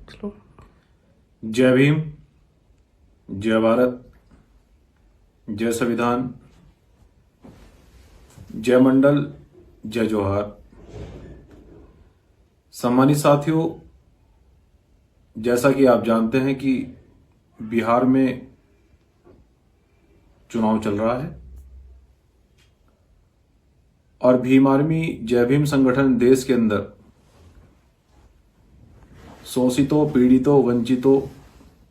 जय भीम, जय भारत, जय संविधान, जय मंडल, जय जोहार। सम्मानित साथियों, जैसा कि आप जानते हैं कि बिहार में चुनाव चल रहा है और भीम आर्मी जय भीम संगठन देश के अंदर शोषितों, पीड़ितों, वंचितों,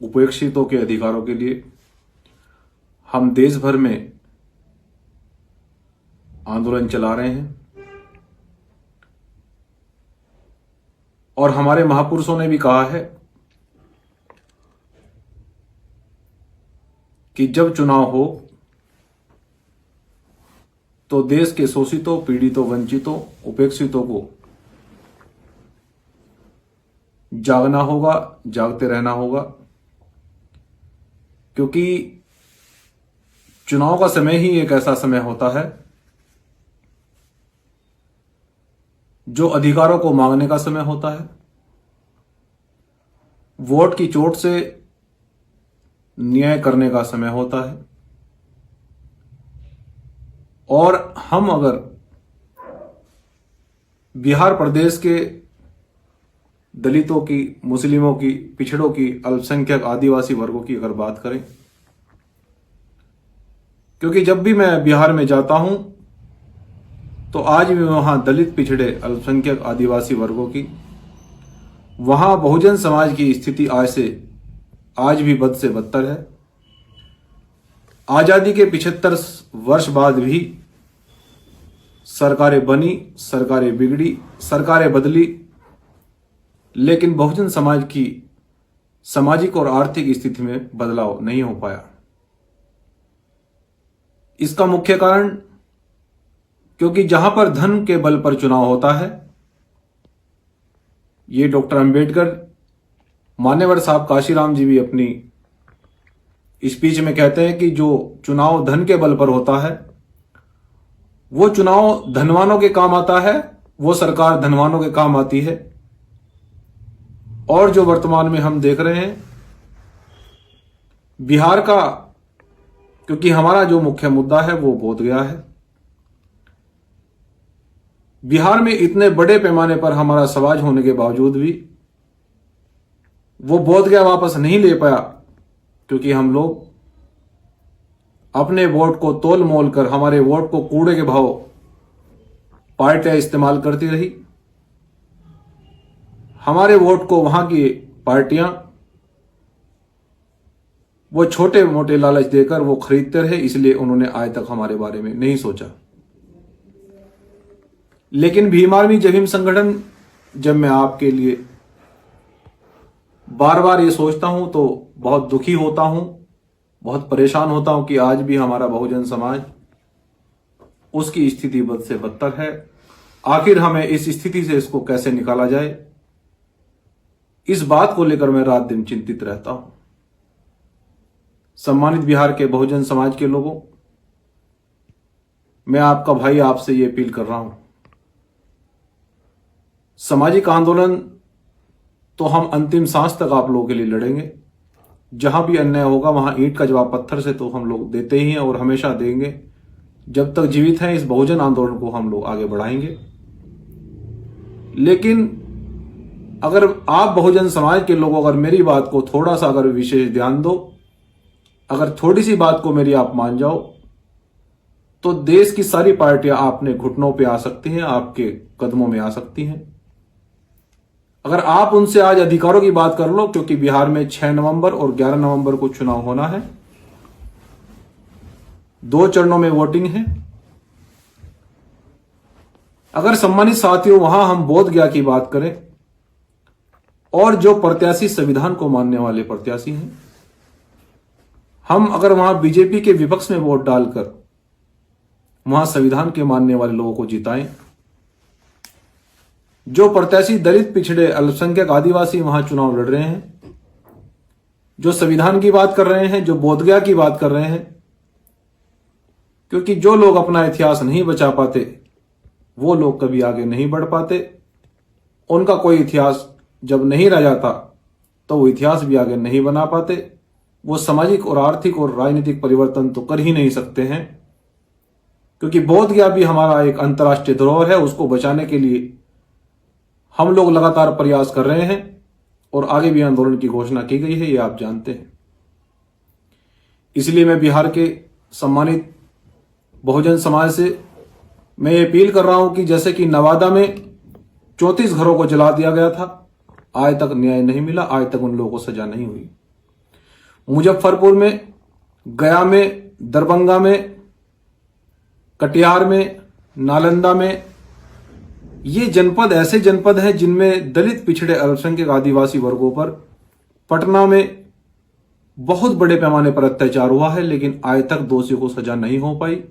उपेक्षितों के अधिकारों के लिए हम देश भर में आंदोलन चला रहे हैं। और हमारे महापुरुषों ने भी कहा है कि जब चुनाव हो तो देश के शोषितों, पीड़ितों, वंचितों, उपेक्षितों को जागना होगा, जागते रहना होगा, क्योंकि चुनाव का समय ही एक ऐसा समय होता है जो अधिकारों को मांगने का समय होता है। वोट की चोट से न्याय करने का समय होता है। और हम अगर बिहार प्रदेश के दलितों की, मुस्लिमों की, पिछड़ों की, अल्पसंख्यक आदिवासी वर्गों की अगर बात करें, क्योंकि जब भी मैं बिहार में जाता हूं तो आज भी वहां दलित, पिछड़े, अल्पसंख्यक आदिवासी वर्गों की, वहां बहुजन समाज की स्थिति आज भी बद से बदतर है। आजादी के 75 वर्ष बाद भी सरकारें बनी, सरकारें बिगड़ी, सरकारें बदली, लेकिन बहुजन समाज की सामाजिक और आर्थिक स्थिति में बदलाव नहीं हो पाया। इसका मुख्य कारण, क्योंकि जहां पर धन के बल पर चुनाव होता है, ये डॉक्टर अंबेडकर, मान्यवर साहब काशीराम जी भी अपनी स्पीच में कहते हैं कि जो चुनाव धन के बल पर होता है वो चुनाव धनवानों के काम आता है, वो सरकार धनवानों के काम आती है। और जो वर्तमान में हम देख रहे हैं बिहार का, क्योंकि हमारा जो मुख्य मुद्दा है वो बोधगया है। बिहार में इतने बड़े पैमाने पर हमारा समाज होने के बावजूद भी वो बोधगया वापस नहीं ले पाया, क्योंकि हम लोग अपने वोट को तोल मोल कर, हमारे वोट को कूड़े के भाव पार्टियां इस्तेमाल करती रही। हमारे वोट को वहां की पार्टियां वो छोटे मोटे लालच देकर वो खरीदते रहे, इसलिए उन्होंने आज तक हमारे बारे में नहीं सोचा। लेकिन भीम आर्मी जय भीम संगठन, जब मैं आपके लिए बार बार ये सोचता हूं तो बहुत दुखी होता हूं, बहुत परेशान होता हूं कि आज भी हमारा बहुजन समाज, उसकी स्थिति बद से बदतर है। आखिर हमें इस स्थिति से इसको कैसे निकाला जाए, इस बात को लेकर मैं रात दिन चिंतित रहता हूं। सम्मानित बिहार के बहुजन समाज के लोगों, मैं आपका भाई आपसे ये अपील कर रहा हूं, सामाजिक आंदोलन तो हम अंतिम सांस तक आप लोगों के लिए लड़ेंगे। जहां भी अन्याय होगा वहां ईंट का जवाब पत्थर से तो हम लोग देते ही हैं और हमेशा देंगे। जब तक जीवित हैं इस बहुजन आंदोलन को हम लोग आगे बढ़ाएंगे। लेकिन अगर आप बहुजन समाज के लोगों अगर मेरी बात को थोड़ा सा अगर विशेष ध्यान दो, अगर थोड़ी सी बात को मेरी आप मान जाओ, तो देश की सारी पार्टियां आपने घुटनों पे आ सकती हैं, आपके कदमों में आ सकती हैं। अगर आप उनसे आज अधिकारों की बात कर लो, क्योंकि बिहार में 6 नवंबर और 11 नवंबर को चुनाव होना है, 2 चरणों में वोटिंग है। अगर सम्मानित साथियों वहां हम बोधगया की बात करें, और जो प्रत्याशी संविधान को मानने वाले प्रत्याशी हैं, हम अगर वहां बीजेपी के विपक्ष में वोट डालकर वहां संविधान के मानने वाले लोगों को जिताएं, जो प्रत्याशी दलित, पिछड़े, अल्पसंख्यक, आदिवासी वहां चुनाव लड़ रहे हैं, जो संविधान की बात कर रहे हैं, जो बोधगया की बात कर रहे हैं, क्योंकि जो लोग अपना इतिहास नहीं बचा पाते वो लोग कभी आगे नहीं बढ़ पाते। उनका कोई इतिहास जब नहीं रह जाता तो वो इतिहास भी आगे नहीं बना पाते। वो सामाजिक और आर्थिक और राजनीतिक परिवर्तन तो कर ही नहीं सकते हैं, क्योंकि बोध गया भी हमारा एक अंतर्राष्ट्रीय धरोहर है। उसको बचाने के लिए हम लोग लगातार प्रयास कर रहे हैं और आगे भी आंदोलन की घोषणा की गई है, ये आप जानते हैं। इसलिए मैं बिहार के सम्मानित बहुजन समाज से मैं ये अपील कर रहा हूं कि जैसे कि नवादा में 34 घरों को जला दिया गया था, आज तक न्याय नहीं मिला, आज तक उन लोगों को सजा नहीं हुई। मुजफ्फरपुर में, गया में, दरभंगा में, कटिहार में, नालंदा में, ये जनपद ऐसे जनपद हैं जिनमें दलित, पिछड़े, अल्पसंख्यक, आदिवासी वर्गों पर, पटना में बहुत बड़े पैमाने पर अत्याचार हुआ है, लेकिन आज तक दोषियों को सजा नहीं हो पाई।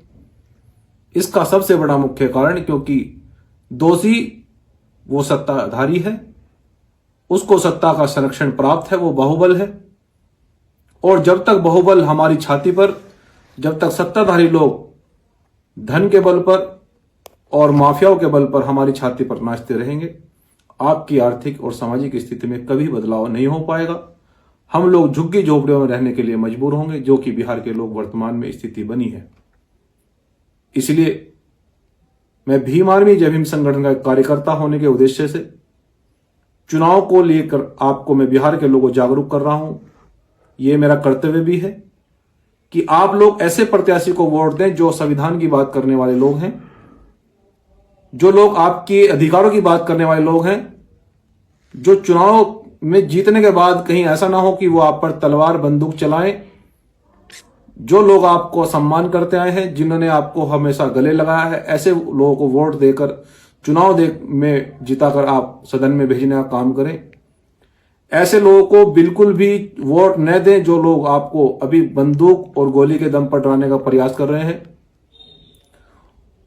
इसका सबसे बड़ा मुख्य कारण क्योंकि दोषी वो सत्ताधारी है, उसको सत्ता का संरक्षण प्राप्त है, वो बाहुबल है। और जब तक बाहुबल हमारी छाती पर, जब तक सत्ताधारी लोग धन के बल पर और माफियाओं के बल पर हमारी छाती पर नाचते रहेंगे, आपकी आर्थिक और सामाजिक स्थिति में कभी बदलाव नहीं हो पाएगा। हम लोग झुग्गी झोपड़ियों में रहने के लिए मजबूर होंगे, जो कि बिहार के लोग वर्तमान में स्थिति बनी है। इसलिए मैं भीम आर्मी जय भीम संगठन का कार्यकर्ता होने के उद्देश्य से चुनाव को लेकर आपको मैं बिहार के लोगों को जागरूक कर रहा हूं। यह मेरा कर्तव्य भी है कि आप लोग ऐसे प्रत्याशी को वोट दें जो संविधान की बात करने वाले लोग हैं, जो लोग आपके अधिकारों की बात करने वाले लोग हैं, जो चुनाव में जीतने के बाद कहीं ऐसा ना हो कि वो आप पर तलवार बंदूक चलाएं। जो लोग आपको सम्मान करते आए हैं, जिन्होंने आपको हमेशा गले लगाया है, ऐसे लोगों को वोट देकर चुनाव में जिताकर आप सदन में भेजने का काम करें। ऐसे लोगों को बिल्कुल भी वोट न दें जो लोग आपको अभी बंदूक और गोली के दम पर डराने का प्रयास कर रहे हैं।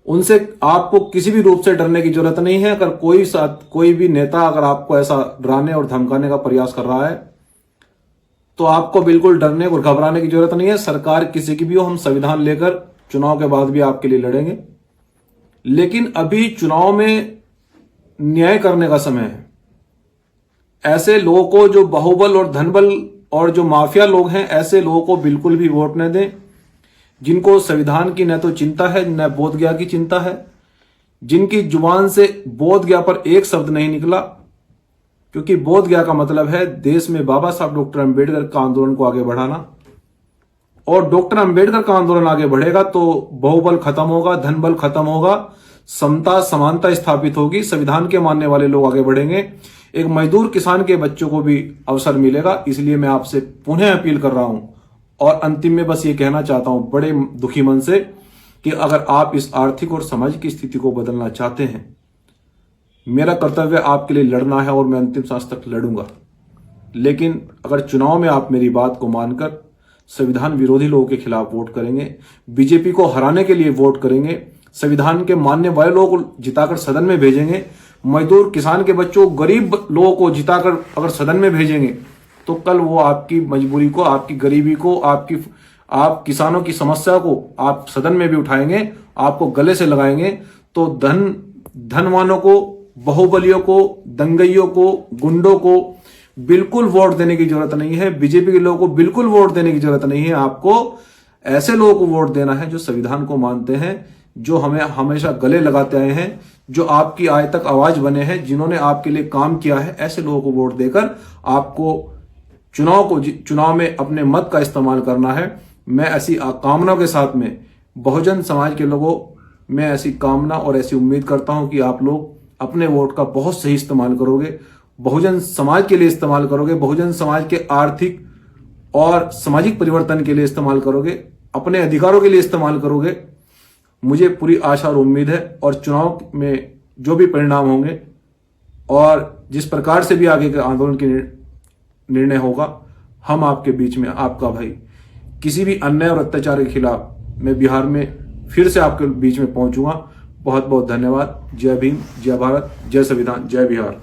उनसे आपको किसी भी रूप से डरने की जरूरत नहीं है। अगर कोई भी नेता अगर आपको ऐसा डराने और धमकाने का प्रयास कर रहा है तो आपको बिल्कुल डरने और घबराने की जरूरत नहीं है। सरकार किसी की भी हो, हम संविधान लेकर चुनाव के बाद भी आपके लिए लड़ेंगे। लेकिन अभी चुनाव में न्याय करने का समय है। ऐसे लोगों को जो बाहुबल और धनबल और जो माफिया लोग हैं, ऐसे लोगों को बिल्कुल भी वोट न दें, जिनको संविधान की न तो चिंता है न बोध गया की चिंता है, जिनकी जुबान से बोध गया पर एक शब्द नहीं निकला। क्योंकि बोध गया का मतलब है देश में बाबा साहब डॉक्टर अंबेडकर का आंदोलन को आगे बढ़ाना, और डॉक्टर अंबेडकर का आंदोलन आगे बढ़ेगा तो बाहुबल खत्म होगा, धनबल खत्म होगा, समता समानता स्थापित होगी, संविधान के मानने वाले लोग आगे बढ़ेंगे, एक मजदूर किसान के बच्चों को भी अवसर मिलेगा। इसलिए मैं आपसे पुनः अपील कर रहा हूं और अंतिम में बस ये कहना चाहता हूं बड़े दुखी मन से कि अगर आप इस आर्थिक और सामाजिक स्थिति को बदलना चाहते हैं, मेरा कर्तव्य आपके लिए लड़ना है और मैं अंतिम सांस तक लड़ूंगा। लेकिन अगर चुनाव में आप मेरी बात को मानकर संविधान विरोधी लोगों के खिलाफ वोट करेंगे, बीजेपी को हराने के लिए वोट करेंगे, संविधान के मानने वाले लोगों को जिताकर सदन में भेजेंगे, मजदूर किसान के बच्चों गरीब लोगों को जिताकर अगर सदन में भेजेंगे, तो कल वो आपकी मजबूरी को, आपकी गरीबी को, आप किसानों की समस्या को आप सदन में भी उठाएंगे, आपको गले से लगाएंगे। तो धनवानों को, बाहुबलियों को, दंगइयों को, गुंडों को बिल्कुल वोट देने की जरूरत नहीं है। बीजेपी के लोगों को बिल्कुल वोट देने की जरूरत नहीं है। आपको ऐसे लोगों को वोट देना है जो संविधान को मानते हैं, जो हमें हमेशा गले लगाते आए हैं, जो आपकी आज तक आवाज बने हैं, जिन्होंने आपके लिए काम किया है। ऐसे लोगों को वोट देकर आपको चुनाव में अपने मत का इस्तेमाल करना है। मैं ऐसी कामनाओं के साथ में बहुजन समाज के लोगों, मैं ऐसी कामना और ऐसी उम्मीद करता हूं कि आप लोग अपने वोट का बहुत सही इस्तेमाल करोगे, बहुजन समाज के लिए इस्तेमाल करोगे, बहुजन समाज के आर्थिक और सामाजिक परिवर्तन के लिए इस्तेमाल करोगे, अपने अधिकारों के लिए इस्तेमाल करोगे। मुझे पूरी आशा और उम्मीद है। और चुनाव में जो भी परिणाम होंगे और जिस प्रकार से भी आगे के आंदोलन की निर्णय होगा, हम आपके बीच में, आपका भाई, किसी भी अन्याय और अत्याचार के खिलाफ मैं बिहार में फिर से आपके बीच में पहुंचूंगा। बहुत बहुत धन्यवाद। जय भीम, जय भारत, जय संविधान, जय बिहार।